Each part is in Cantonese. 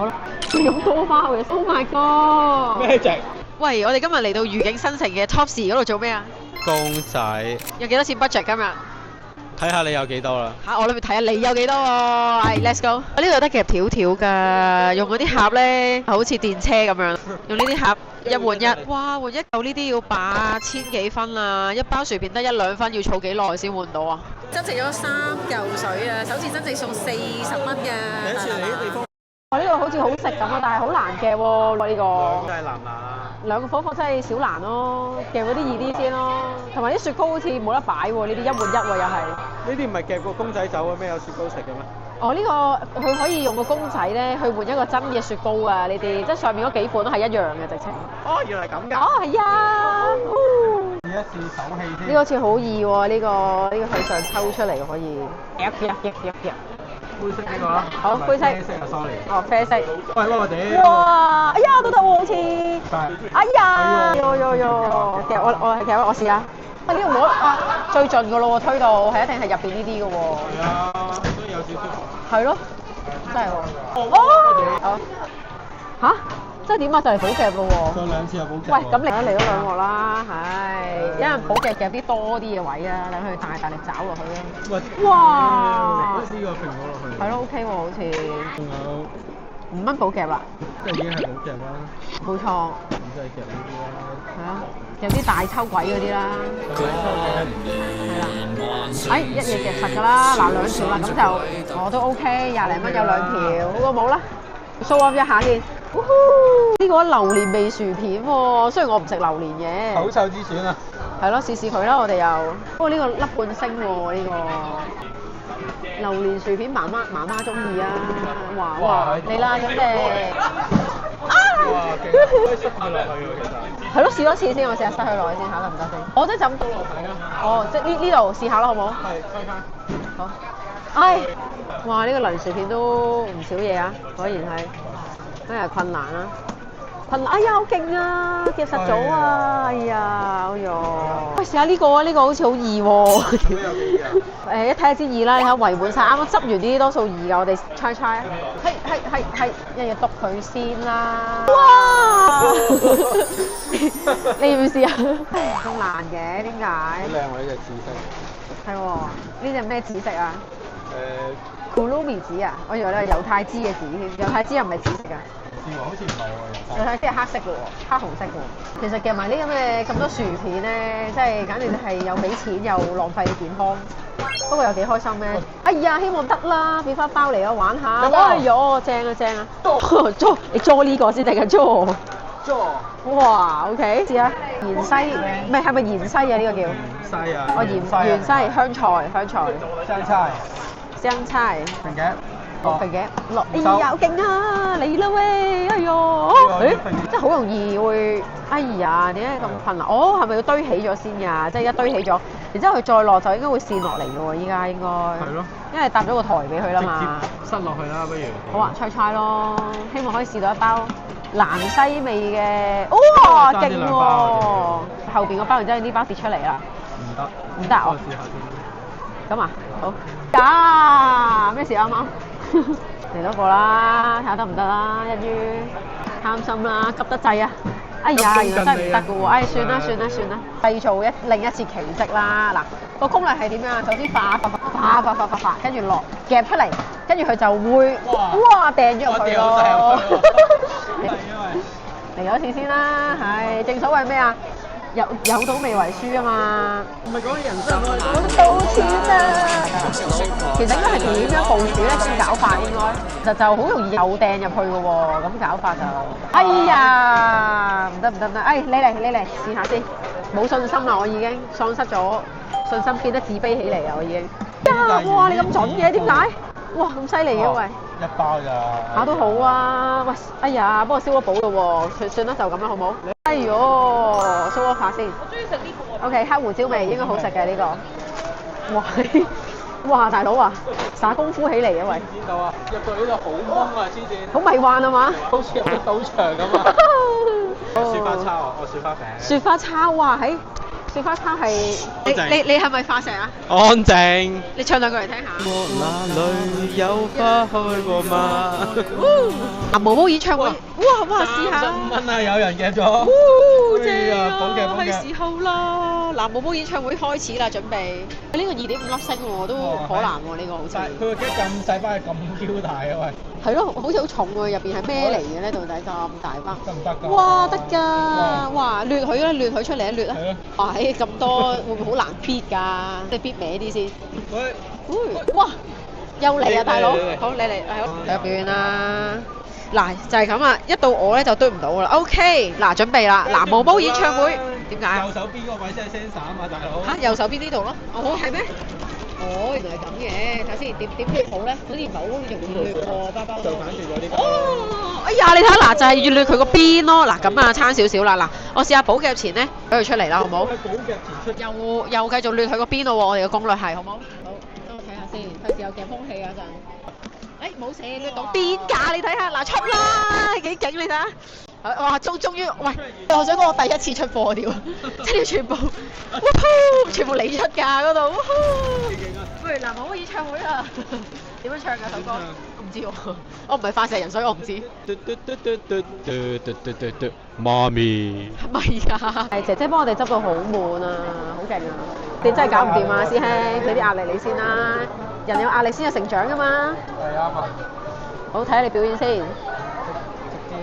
好啦，咁多花嘅 ，Oh my god！咩隻？喂，我哋今日嚟到愉景新城嘅 Topsy 嗰度做咩啊？公仔，有幾多錢 budget 今日？睇下你有幾多啦。我諗住睇下你有幾多喎。係，let's go。我呢度有得夾條條㗎，用嗰啲盒咧，好似電車咁樣，用呢啲盒一換一。哇，換一嚿呢啲要8000幾分啊！一包薯片得1、2分，要儲幾耐先換到啊？增值咗3嚿水啊！首次增值送40蚊嘅。第一次嚟呢地方，呢個好似好食咁啊，但係好難夾喎呢個。真係難唔難啊？兩個火鍋真係少難咯，夾嗰啲易啲先咯。同埋啲雪糕好似冇得擺喎，呢啲一換一喎又係。呢啲唔係夾個公仔走嘅咩？有雪糕食嘅咩？哦，呢個佢可以用個公仔咧去換一個真嘅雪糕啊！呢啲即係上面嗰幾款都係一樣嘅直情。哦，原來咁㗎。哦，係啊。試一試手氣先。呢個好似好易喎，呢個向上抽出嚟可以。夾。灰色呢個啦。好，灰色。啡色啊 ，sorry。哦，啡色。喂，我哋。哇！哎呀，都得喎，好似。係。哎呀！其實我試下。呢個冇最盡㗎咯喎，推到係一定係入邊呢啲㗎喎。係啊，所以有少少。係咯，真係喎。哦。嚇？即係點啊？就嚟補夾咯喎！再2次又補夾。喂，咁嚟咗2鑊啦，係，因為補夾啲多啲嘅位啊，等佢大力找落去啊。喂！哇！呢個蘋果落去。係咯 ，OK 喎，好似。仲有5蚊補夾啦。即係已經係補夾啦。冇錯。咁即係夾呢啲啦。係啊，有啲大抽鬼嗰啲啦。係啦。一嘢夾實㗎啦，嗱2條啦，咁就我都 OK，20零蚊有2條，好過冇啦。show up 一下先。呢個榴蓮味薯片喎，雖然我唔食榴蓮嘅。口臭之選啊！係咯，試佢啦，我哋又。不過呢個粒半星喎，呢個榴蓮薯片媽媽中意啊！哇，你啦咁誒。哇，勁！可以塞佢落去喎，其實。係咯，試多次先，我試下塞佢落去先嚇，得唔得先？我即係就咁倒落去啊！哦，即係呢度試下啦，好唔好？係，開翻。好。唉，哇！呢個榴蓮薯片都唔少嘢啊，果然係。真係困難啦！哎呀，好勁啊！夾實咗啊！哎呀，哎呦！喂，試下呢個啊，呢個好似好易喎。一睇就知易啦，你睇圍滿晒，啱啱執完啲多數易㗎，我哋猜啊！係，一嘢篤佢先啦！哇！你要唔要試啊？咁難嘅，點解？好靚喎！呢隻紫色。係喎，呢隻咩紫色啊？Kurumi 紫啊！我以為你係猶太芝嘅紫添，猶太芝又唔係紫色㗎。好似唔係喎，猶太芝係黑色嘅喎，黑紅色嘅喎。其實夾埋呢咁多薯片咧，真係簡直係又俾錢又浪費健康。不過又幾開心咧！哎呀，希望得啦，俾翻包嚟啊，玩下。哎呦，正啊！捉你捉呢個先定係捉？哇 ，OK，試下芫茜，唔係咪芫茜啊？呢個叫芫茜啊！哦，芫茜，香菜，香菜，平嘅。肥嘅落，哎呀，好勁啊！嚟啦喂，哎呦，真係好容易會，哎呀，點解咁困難？哦，係咪要堆起咗先㗎？即係一堆起咗，然之後佢再落就應該會跣落嚟嘅喎，依家應該。係咯。因為搭咗個台俾佢啦嘛。直接塞落去啦，不如。好啊，猜咯，希望可以試到一包蘭西味嘅，哇，勁喎！後邊個包完之後呢包跌出嚟啦。唔得，我試下先。咁啊，好。假咩事啱啱？嚟多個啦，睇下得唔得啦，一於貪心啦，急得滯啊！哎呀，原來真係唔得嘅喎，哎，算啦，製造另一次奇蹟啦！嗱，個攻略係點樣啊？首先化，跟住落夾出嚟，跟住佢就會哇掟咗入去咯。嚟咗一次先啦，係正所謂咩啊？有賭未為輸啊嘛！唔係講人生啊，講賭錢啊！其實應該係點樣部署咧？咁搞法應該就好容易又掟入去嘅喎，咁搞法就哎呀唔得！哎你嚟試下先，冇信心啦，我已經喪失咗信心，變得自卑起嚟啊！我已經哇你咁準嘅點解？哇咁犀利嘅喂！一包咋？考都好啊！喂哎呀，幫我燒咗寶咯喎，算啦就咁啦好冇？哎呦，蘇一發先。我中意食呢個。OK，黑胡椒味應該好食嘅呢個。哇大佬啊，耍功夫起嚟啊喂！知道啊，入到呢度好懵啊，黐線。好迷幻啊嘛？好似入到賭場咁啊！雪花叉啊，我雪花餅。雪花叉哇，喺雪花卡係安靜你係咪化石啊？安靜。你唱兩句嚟聽下。我那裏有花開過嗎？嗱，毛毛演唱會，哇，試下。35蚊啊！有人夾咗。正啊！補嘅補嘅。係時候啦！嗱，毛毛演唱會開始啦，準備。呢個2.5粒星喎，都可難喎呢個好似。佢個機咁細包係咁 Q 大啊喂！係咯，好似好重喎，入邊係咩嚟嘅咧？到底咁大包？得唔得㗎？哇，得㗎！哇，掠佢啦，掠佢出嚟一掠啊！係咯。哇，咁多會唔會好難 bid 㗎？你 bid 歪啲先。喂！哇！又嚟啊，大佬！嚟好，你嚟，係好。睇入邊啦。嗱，就係咁啊！一到我咧就堆唔到啦。OK，嗱，準備啦。嗱，毛毛演唱會點解？右手邊嗰個位先係 sensor 啊嘛，大佬。嚇，右手邊呢度咯。哦，係咩？哦，原來係咁嘅。睇下先，點掠好咧？好似唔係好容易掠喎，包包。就反住咗呢個。哦，哎呀，你睇下嗱，就係要掠佢個邊咯。嗱，咁啊，差少少啦。嗱，我試下補夾前咧，俾佢出嚟啦，好唔好？補夾前出。又繼續掠佢個邊咯喎，我哋嘅攻略係，好唔好？好，等我睇下先，費事有夾風氣啊陣。誒冇射掠到邊㗎？你睇下，嗱出啦，幾勁你睇下！哇，終於，喂，我想講我第一次出貨條，即係全部，全部你出㗎嗰度，喂，嗱，毛毛演唱會啊，點樣唱㗎首歌？唔知喎，我唔係化石人，所以我唔知。媽咪。係咪㗎？係姐姐幫我哋執到好滿啊，好勁啊！你真係搞唔掂啊，師兄，俾啲壓力你先啦。人有壓力先有成長㗎嘛。係啱啊。好，睇下你表演先。直接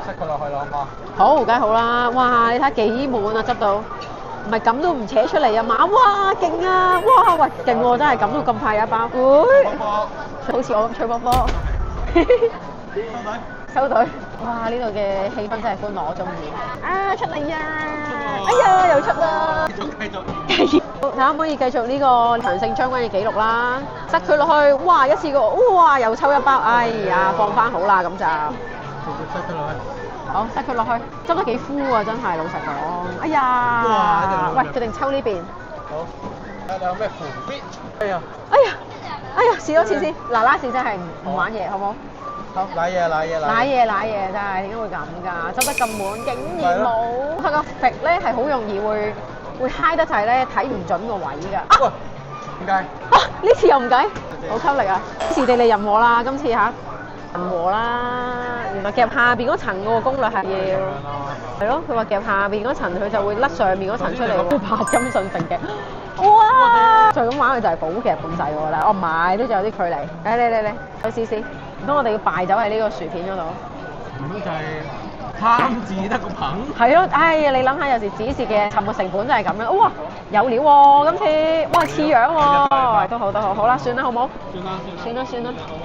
塞佢落去啦，好嘛？好，梗係好啦。哇，你睇幾滿啊，執到。唔係咁都唔扯出嚟啊嘛！哇，勁啊！哇，喂，勁喎，真係咁都咁快有一包。好似我咁吹波波。收隊。哇！呢度嘅氣氛真係歡樂，我中意。啊，出嚟啊！哎呀，又出啦！繼續。睇下可唔可以繼續呢個長勝將軍嘅紀錄啦？塞佢落去，哇！一次過，哇！又抽一包，哎呀，放翻好啦，咁就。直接塞佢落去。好，塞佢落去，執得幾敷啊！真係老實講。哎呀！喂，決定抽呢邊。好。睇下你有咩符必？哎呀！哎呀！試多次先。嗱，拉線真係唔玩嘢，好唔好？好。瀨嘢，真係點解會咁㗎？執得咁滿，竟然冇。佢個揈咧係好容易會嗨得滯咧，睇唔準個位㗎。喂，點解？呢次又唔計，好吸力啊！是地利人和啦，今次嚇人和啦。原來夾下邊嗰層個攻略係要係咯，佢話夾下邊嗰層佢就會甩上面嗰層出嚟喎。白金信揈嘅，哇！就咁玩佢就係補夾咁滯喎，但係我唔係都仲有啲距離。嚟，去試試。唔通我哋要敗走喺呢個薯片嗰度？唔通就係貪字得個捧？係咯，哎呀，你諗下有時指示嘅沉沒成本就係咁樣。哇，有料喎，今次哇似樣喎，都好，好啦，算啦，好唔好？算啦，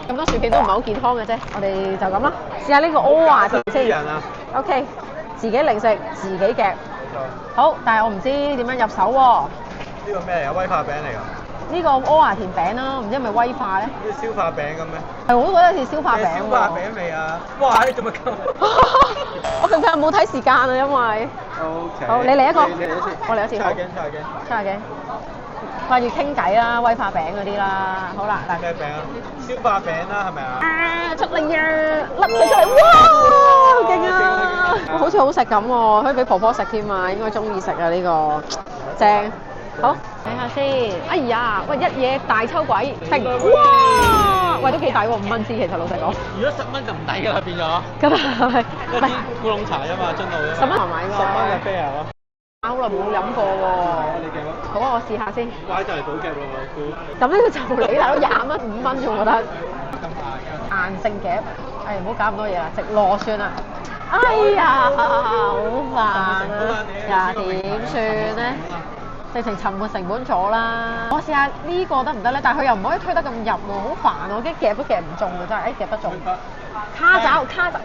咁多薯片都唔係好健康嘅啫，我哋就咁啦。試下呢個歐華田先。OK， 自己零食，自己夾。好，但係我唔知點樣入手喎。呢個咩嚟㗎？威化餅嚟㗎？呢個歐華田餅啦，唔知係咪威化咧？啲消化餅咁咩？係，我都覺得似消化餅喎。消化餅味啊！哇！你做乜咁？我近排冇睇時間啊，因為。OK。好，你嚟一個。我嚟一次。出下鏡。掛住傾偈啦，威化餅嗰啲啦。好啦，咩餅啊？消化餅啦，係咪啊？出嚟啊！甩佢出嚟，哇！好勁啊！好似好食咁喎，可以俾婆婆食添啊，應該中意食啊呢個，正。好，睇下先。哎呀，喂，一嘢大抽鬼，停！哇！喂，都幾大喎，5蚊支其實老實講。如果10蚊就唔抵㗎啦，變咗。咁啊係。一支烏龍茶啊嘛，樽度啫。10蚊買㗎。10蚊嘅啤啊！好耐冇飲過喎。你夾啊？好啊，我試下先。乖就係補夾咯，估。咁呢個就你大佬20蚊5蚊仲覺得。咁硬性夾，唔好搞咁多嘢啦，直落算啦。哎呀，好煩啊！點算咧？直情沉沒成本咗啦。我試下呢個得唔得咧？但係佢又唔可以推得咁入喎，好煩啊！我驚夾都夾唔中㗎真係，夾得中。卡爪。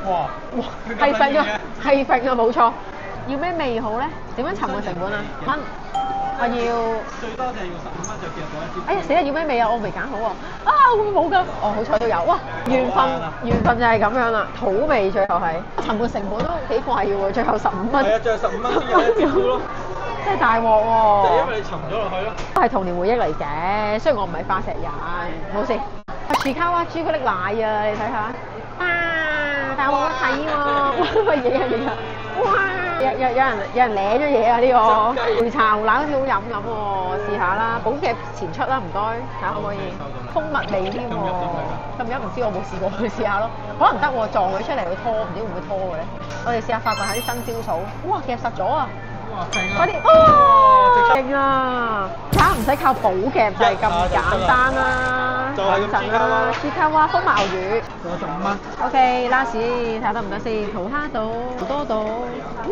哇！係揈啊，冇錯。要咩味好咧？點樣沉沒成本啊？蚊。我要最多就係要15蚊就夾到一支。哎呀死啦！要咩味啊？我未揀好喎。會唔會冇㗎？哦，好彩都有。哇！緣分就係咁樣啦，土味最後係沉沒成本都幾貴喎，最後15蚊。係啊，最後15蚊先有一支咯。真係大鑊喎！就因為你沉咗落去咯。都係童年回憶嚟嘅，雖然我唔係化石人，冇事。樹卡哇朱古力奶啊，你睇下。但係我冇睇喎。乜嘢啊？哇！有人舐咗嘢啊！呢個梅茶牛奶好似好飲咁喎，試下啦，寶夾前出啦，唔該，睇下可唔可以？蜂蜜味添喎，咁唔知我冇試過，去試下咯，可能得喎，撞佢出嚟會拖，唔知會唔會拖嘅咧？我哋試下發掘下啲新招數，哇夾實咗啊！哇勁啊！快啲哦，勁啊！睇下唔使靠寶夾就係咁簡單啦，就係咁陣啦，斯卡哇風鮑魚。仲有15蚊。OK，last 睇下得唔得先？桃蝦島好多島，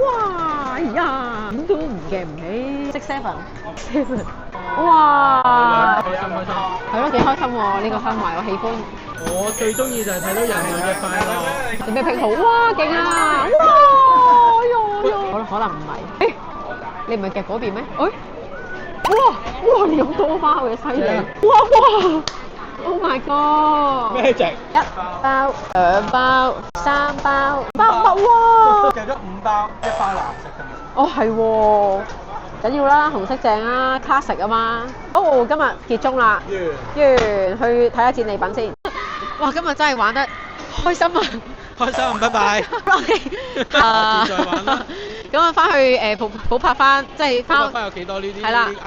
哇！哎呀，點都唔夾唔起，6 7，哇！開心開心。係咯，幾開心喎！呢個氛圍我喜歡。我最中意就係睇到人類嘅快樂。準備拼好，哇！勁啊！哇！可能唔係。誒，你唔係夾嗰邊咩？誒，哇！你咁多包嘅犀利！哇！Oh my god！咩值？1包、2包、3包，8粒喎！夾咗5包，1包藍色㗎嘛。哦，係喎，緊要啦，紅色正啊，classic 啊嘛。哦，今日結束啦，完，去睇下戰利品先。哇，今日真係玩得開心啊！開心，拜拜。下次再玩啦。咁啊，翻去補拍翻，即係翻有幾多呢啲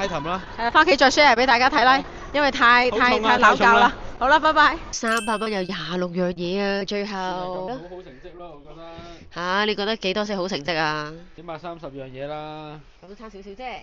item 啦？翻屋企再 share 俾大家睇啦，因為太撈教啦。好啦，拜拜。300蚊有26樣嘢啊，最後。好成績咯，我覺得。你覺得幾多先好成績啊？起碼30樣嘢啦。咁都差少少啫。